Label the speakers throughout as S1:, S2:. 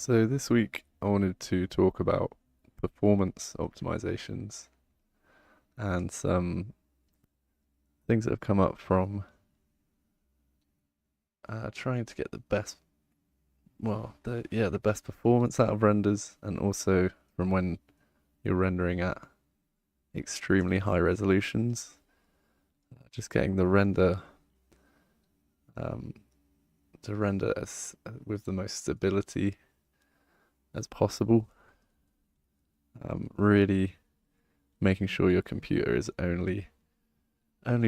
S1: So this week I wanted to talk about performance optimizations and some things that have come up from trying to get the best, the best performance out of renders, and also from when you're rendering at extremely high resolutions, just getting the render um, to render as with the most stability as possible. Really making sure your computer is only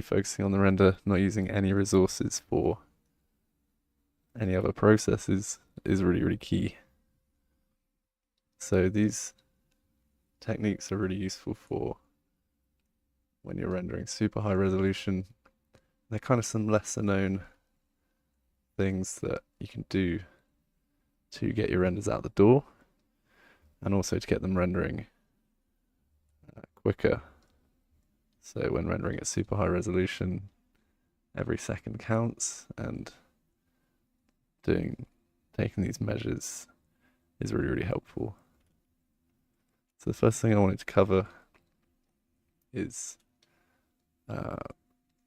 S1: focusing on the render, not using any resources for any other processes is really key. So these techniques are really useful for when you're rendering super high resolution. They're kind of some lesser known things that you can do to get your renders out the door and also to get them rendering quicker. So when rendering at super high resolution, every second counts, and taking these measures is really helpful. So the first thing I wanted to cover is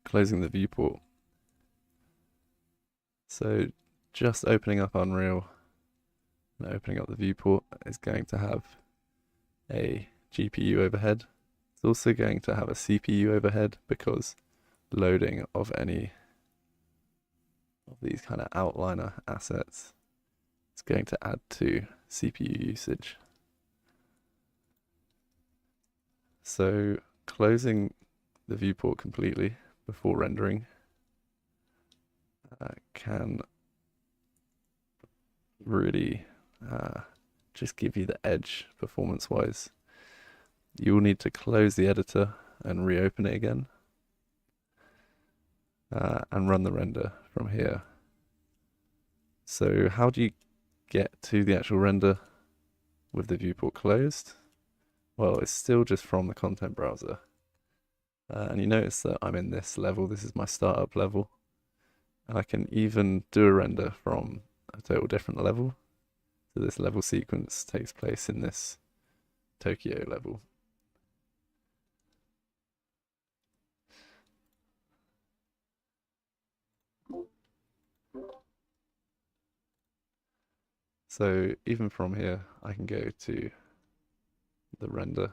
S1: closing the viewport. So just opening up Unreal and opening up the viewport is going to have a GPU overhead. It's also going to have a CPU overhead because loading of any of these kind of outliner assets is going to add to CPU usage. So closing the viewport completely before rendering can really just give you the edge performance-wise. You will need to close the editor and reopen it again and run the render from here. So how do you get to the actual render with the viewport closed? Well, it's still just from the content browser. And you notice that I'm in this level. This is my startup level. And I can even do a render from a total different level. So this level sequence takes place in this Tokyo level. So even from here, I can go to the render,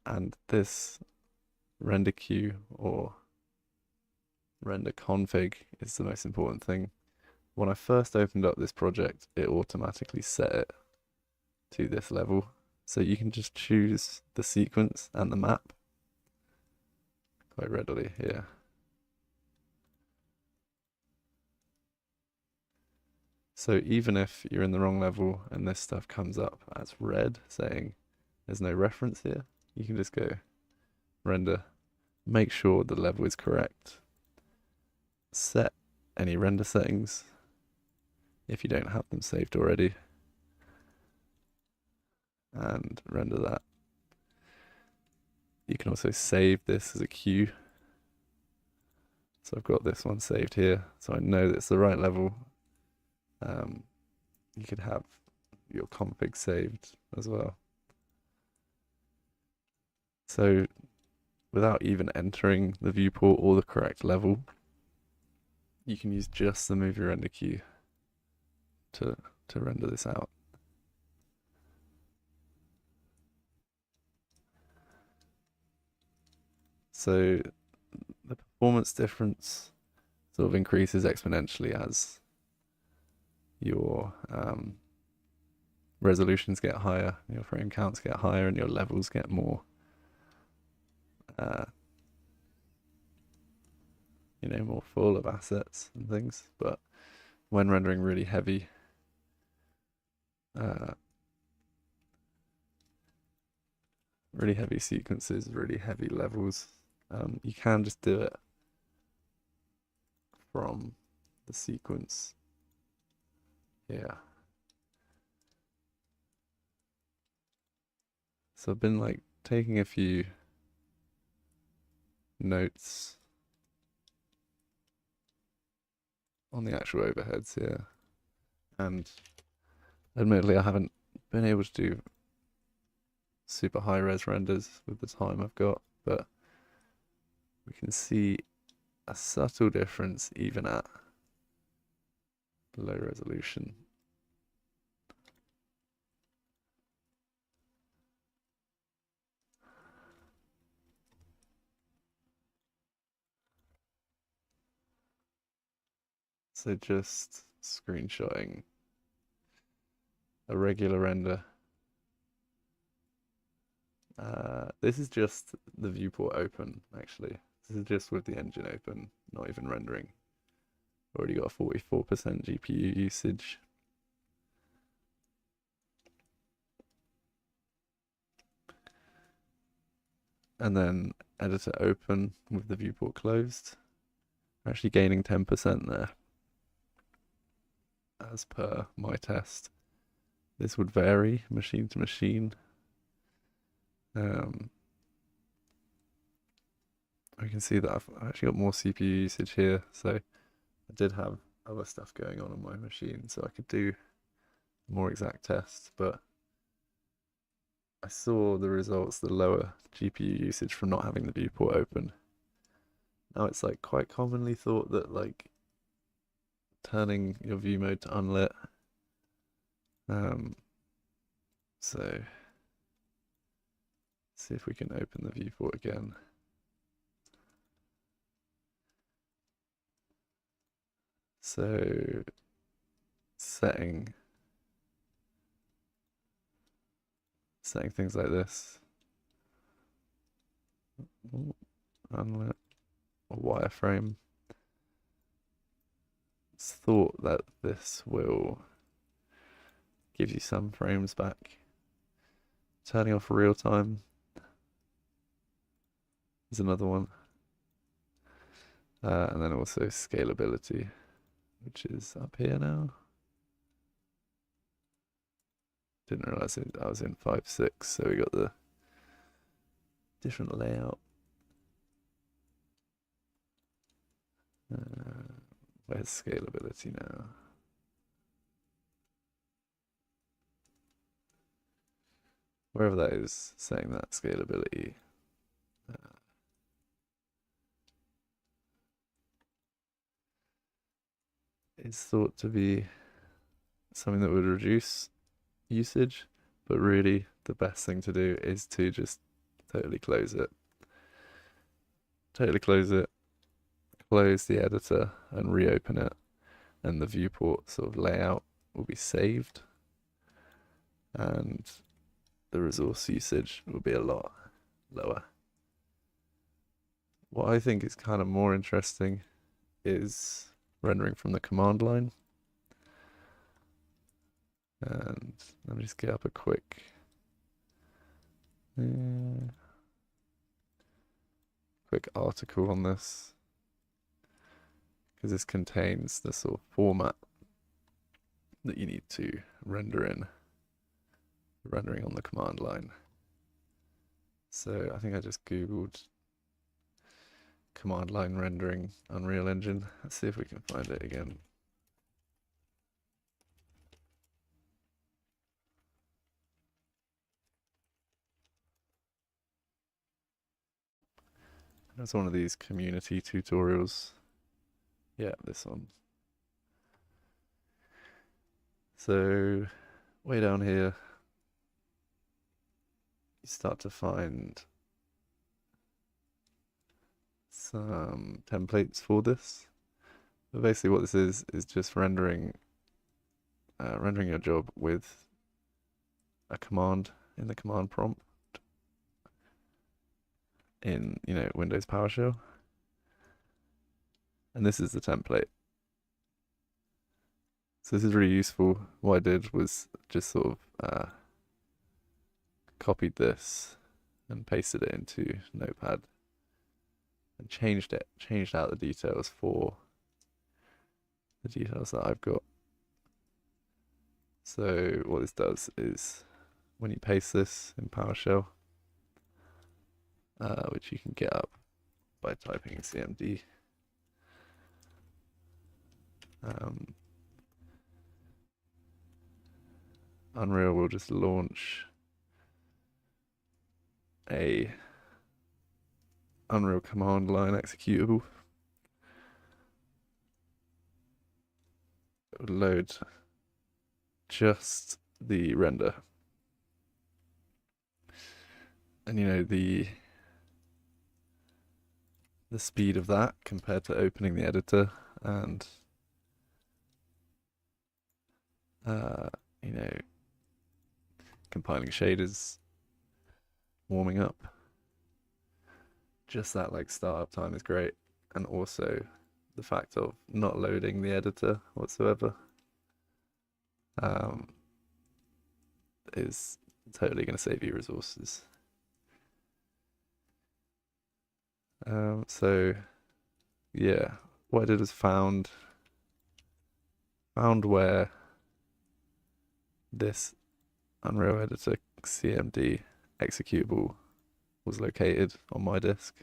S1: and this render queue or render config is the most important thing. When I first opened up this project, it automatically set it to this level. So you can just choose the sequence and the map quite readily here. So even if you're in the wrong level and this stuff comes up as red saying there's no reference here, you can just go render, make sure the level is correct, set any render settings if you don't have them saved already, and render that. You can also save this as a queue. So I've got this one saved here, so I know that it's the right level. You could have your config saved as well. So without even entering the viewport or the correct level, you can use just the move your render queue to render this out. So the performance difference sort of increases exponentially as your resolutions get higher, your frame counts get higher, and your levels get more more full of assets and things. But when rendering really heavy sequences, really heavy levels, you can just do it from the sequence here. So I've been like taking a few notes on the actual overheads here, and Admittedly, I haven't been able to do super high res renders with the time I've got, but we can see a subtle difference even at low resolution. So just screenshotting a regular render. This is just the viewport open, actually. This is just with the engine open, not even rendering. Already got a 44% GPU usage. And then editor open with the viewport closed. We're actually gaining 10% there, as per my test. This would vary machine to machine. I can see that I've actually got more CPU usage here, so I did have other stuff going on my machine, so I could do a more exact test, but I saw the results, the lower GPU usage from not having the viewport open. Now it's like quite commonly thought that like turning your view mode to unlit. So see if we can open the viewport again. So setting things like this. Unlit or wireframe. It's thought that this will give you some frames back. Turning off real time is another one. And then also scalability, which is up here now. Didn't realize I was in 5.6, so we got the different layout. Where's scalability now? Wherever that is, saying that scalability. Is thought to be something that would reduce usage, but really the best thing to do is to just totally close it. Totally close it, close the editor and reopen it, and the viewport sort of layout will be saved, and the resource usage will be a lot lower. What I think is kind of more interesting is rendering from the command line. And let me just get up a quick article on this, because this contains the sort of format that you need to render in, rendering on the command line. So I think I just Googled command line rendering Unreal Engine. Let's see if we can find it again. That's one of these community tutorials. Yeah, this one. So way down here, you start to find some templates for this. But basically what this is just rendering your job with a command in the command prompt in, Windows PowerShell. And this is the template. So this is really useful. What I did was just sort of copied this and pasted it into Notepad and changed out the details for the details that I've got. So what this does is when you paste this in PowerShell, which you can get up by typing cmd, Unreal will just launch a Unreal command line executable. It will load just the render. And you know, the speed of that compared to opening the editor and you know, compiling shaders, warming up, just that like startup time is great. And also the fact of not loading the editor whatsoever is totally going to save you resources. So yeah, what I did was found where this Unreal Editor CMD executable was located on my disk.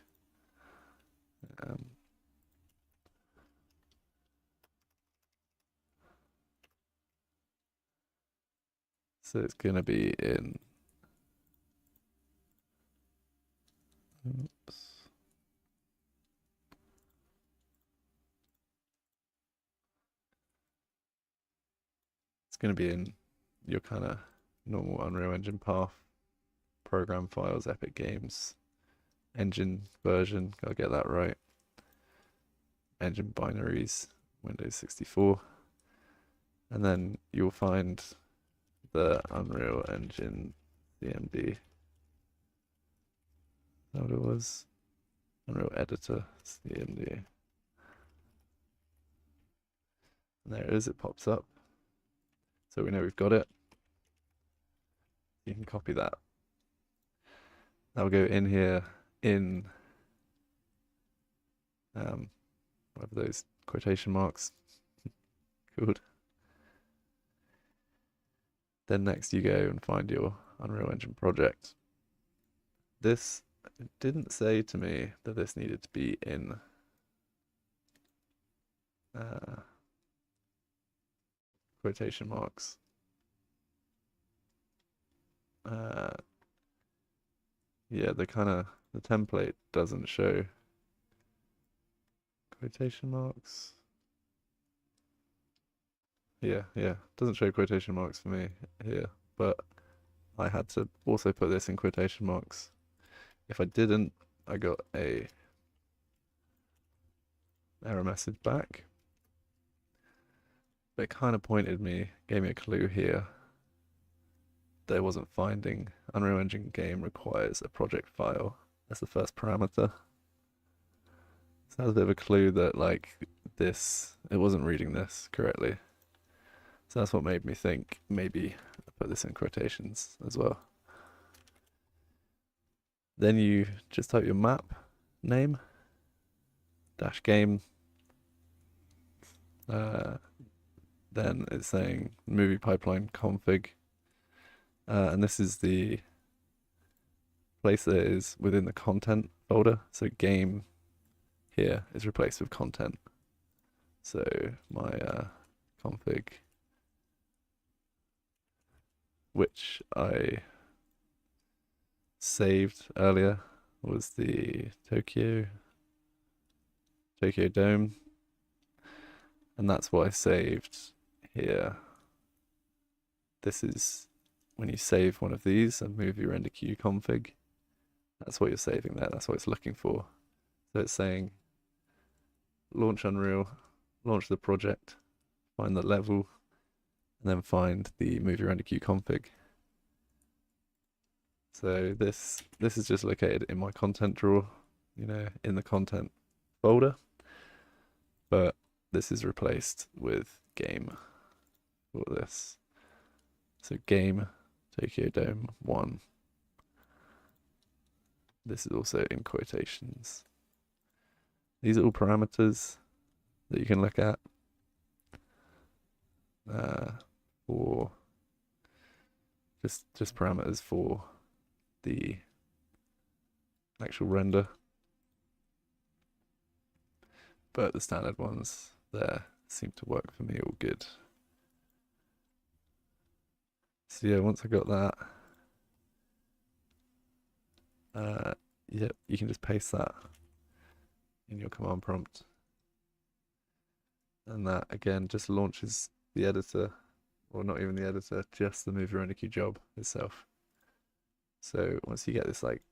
S1: So it's going to be in, oops. It's going to be in your kind of normal Unreal Engine path, program files, Epic Games, engine version, gotta get that right. Engine binaries, Windows 64. And then you'll find the Unreal Engine CMD. Is that what it was? Unreal Editor CMD. And there it is, it pops up. So we know we've got it. You can copy that. That'll go in here in whatever those quotation marks called. Then next you go and find your Unreal Engine project. This didn't say to me that this needed to be in quotation marks. Yeah, the template doesn't show quotation marks. Yeah, doesn't show quotation marks for me here, but I had to also put this in quotation marks. If I didn't, I got a error message back. But it kind of gave me a clue here that I wasn't finding Unreal Engine game requires a project file as the first parameter. So that's a bit of a clue that like this, it wasn't reading this correctly. So that's what made me think maybe I put this in quotations as well. Then you just type your map name, -game. Then it's saying movie pipeline config. And this is the place that is within the content folder. So game here is replaced with content. So my config, which I saved earlier, was the Tokyo Dome. And that's what I saved here. This is when you save one of these and move your render queue config. That's what you're saving there. That's what it's looking for. So it's saying launch Unreal, launch the project, find the level, and then find the move your render queue config. So this is just located in my content drawer, you know, in the content folder. But this is replaced with game for this. So game Tokyo Dome 1. This is also in quotations. These are all parameters that you can look at for just parameters for the actual render. But the standard ones there seem to work for me all good. So yeah, once I got that, yep, you can just paste that in your command prompt. And that again just launches the editor, or not even the editor, just the movie render queue job itself. So once you get this like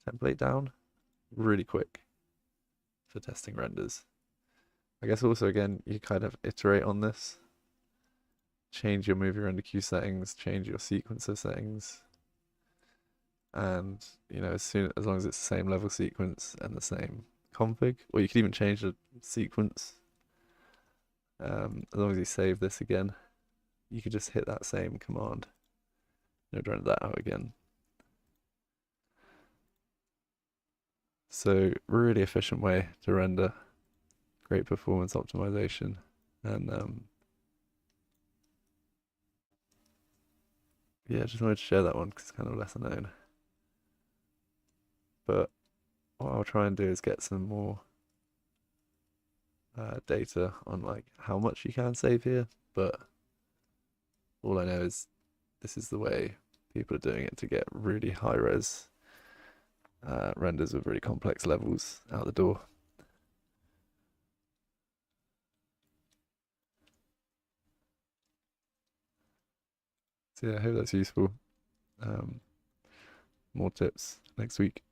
S1: template down, really quick for testing renders. I guess also again, you kind of iterate on this, change your movie render queue settings, change your sequencer settings, and you know, as long as it's the same level sequence and the same config, or you could even change the sequence. As long as you save this again, you could just hit that same command. You know, render that out again. So really efficient way to render, great performance optimization, and yeah, just wanted to share that one because it's kind of lesser known. But what I'll try and do is get some more data on like how much you can save here, but all I know is this is the way people are doing it to get really high res renders with really complex levels out the door. So yeah, I hope that's useful. More tips next week.